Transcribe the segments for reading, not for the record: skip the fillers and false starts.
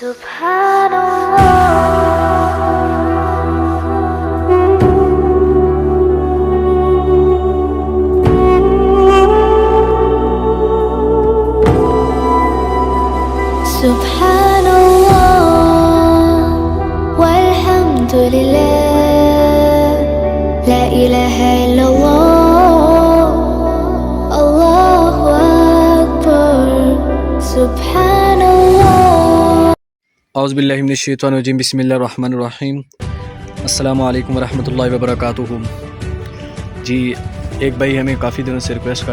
Subhanallah walhamdulillah la ilaha illallah Allahu akbar Subhanallah औज़ुबिल्लाहिमिनश्शैतानिर्रजीम बिस्मिल्लाहिर्रहमानिर्रहीम अस्सलामु अलैकुम वरहमतुल्लाहि वबरकातुहू। जी एक भाई हमें काफ़ी दिनों से रिक्वेस्ट कर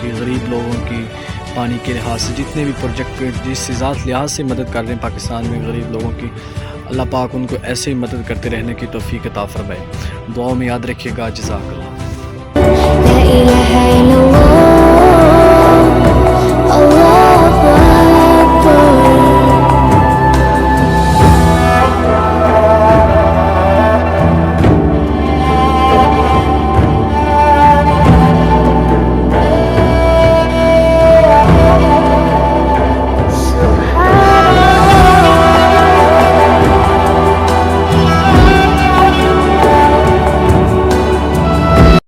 कि गरीब लोगों की पानी के लिहाज से जितने भी प्रोजेक्ट जिस ज़ात लिहाज से मदद कर रहे हैं पाकिस्तान में गरीब लोगों की, अल्लाह पाक उनको ऐसे ही मदद करते रहने की तौफीक अता फरमाए। दुआओं में याद रखिएगा। जज़ाकल्लाह।